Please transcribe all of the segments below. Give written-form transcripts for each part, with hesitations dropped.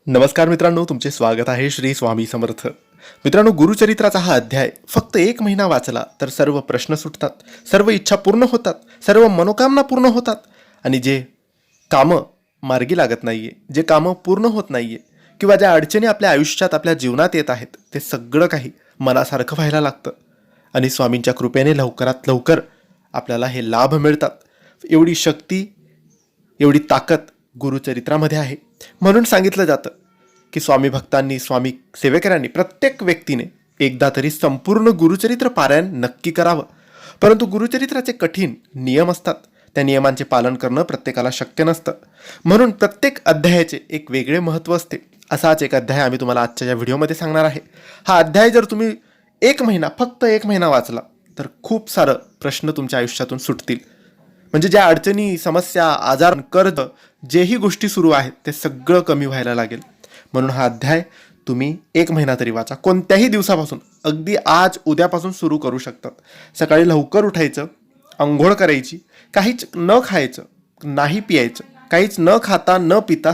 नमस्कार मित्रांनो, तुमचे स्वागत आहे श्री स्वामी समर्थ. मित्रांनो, गुरुचरित्राचा हा अध्याय फक्त 1 महिना वाचला तर सर्व प्रश्न सुटतात, सर्व इच्छा पूर्ण होतात, सर्व मनोकामना पूर्ण होतात आणि जे कामं मार्गी लागत नाहीये, जे कामं पूर्ण होत नाहीये किंवा ज्या अडचणी आपल्या आयुष्यात आपल्या जीवनात येत आहेत ते सगळं काही मनासारखं व्हायला लागतं आणि स्वामींच्या कृपेने लवकरात लवकर आपल्याला हे लाभ मिळतात. एवढी शक्ती, एवढी ताकद गुरुचरित्रामध्ये आहे. म्हणून सांगितलं जातं की स्वामी भक्तांनी, स्वामी सेवेकरांनी, प्रत्येक व्यक्तीने एकदा तरी संपूर्ण गुरुचरित्र पारायण नक्की करावं. परंतु गुरुचरित्राचे कठीण नियम असतात, त्या नियमांचे पालन करणं प्रत्येकाला शक्य नसतं. म्हणून प्रत्येक अध्यायाचे एक वेगळे महत्त्व असते. असाच एक अध्याय आम्ही तुम्हाला आजच्या या व्हिडिओमध्ये सांगणार आहे. हा अध्याय जर तुम्ही 1 महिना, फक्त 1 महिना वाचला तर खूप सारं प्रश्न तुमच्या आयुष्यातून सुटतील. म्हणजे ज्या अडचणी, समस्या, आजार, कर्ज, जेही गोष्टी सुरू आहेत ते सगळं कमी व्हायला लागेल. म्हणून हा अध्याय तुम्ही 1 महिना तरी वाचा. कोणत्याही दिवसापासून, अगदी आज उद्यापासून सुरू करू शकतात. सकाळी लवकर उठायचं, अंघोळ करायची, काहीच न खायचं, नाही पियायचं, काहीच न खाता न पिता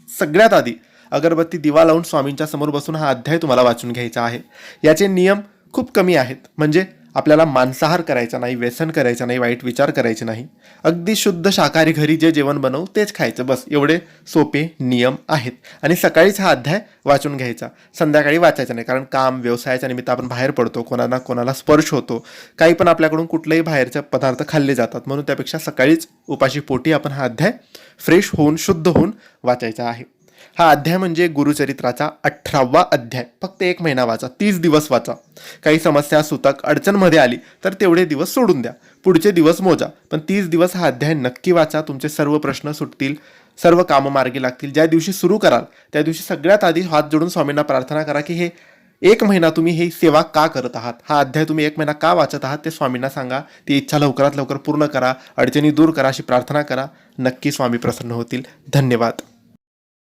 सगळ्यात आधी अगरबत्ती, दिवा लावून स्वामींच्या समोर बसून हा अध्याय तुम्हाला वाचून घ्यायचा आहे. याचे नियम खूप कमी आहेत. म्हणजे आपल्याला मांसाहार करायचा नाही, व्यसन करायचं नाही, वाईट विचार करायचे नाही, अगदी शुद्ध शाकाहारी घरी जे जेवण बनवू तेच खायचं, बस एवढे सोपे नियम आहेत. आणि सकाळीच हा अध्याय वाचून घ्यायचा, संध्याकाळी वाचायचा नाही. कारण काम, व्यवसायाच्या निमित्त आपण बाहेर पडतो, कोणाला स्पर्श होतो, काही पण आपल्याकडून कुठलेही बाहेरचे पदार्थ खाल्ले जातात. म्हणून त्यापेक्षा सकाळीच उपाशी पोटी आपण हा अध्याय फ्रेश होऊन, शुद्ध होऊन वाचायचा आहे. हा अध्याय म्हणजे गुरुचरित्राचा 18वा अध्याय. फक्त 1 महिना वाचा, 30 दिवस वाचा. काही समस्या, सुतक, अडचणमध्ये आली तर तेवढे दिवस सोडून द्या, पुढचे दिवस मोजा, पण 30 दिवस हा अध्याय नक्की वाचा. तुमचे सर्व प्रश्न सुटतील, सर्व कामं मार्गी लागतील. ज्या दिवशी सुरू कराल त्या दिवशी सगळ्यात आधी हात जोडून स्वामींना प्रार्थना करा की हे 1 महिना तुम्ही ही सेवा का करत आहात, हा अध्याय तुम्ही 1 महिना का वाचत आहात ते स्वामींना सांगा. ती इच्छा लवकरात लवकर पूर्ण करा, अडचणी दूर करा, अशी प्रार्थना करा. नक्की स्वामी प्रसन्न होतील. धन्यवाद.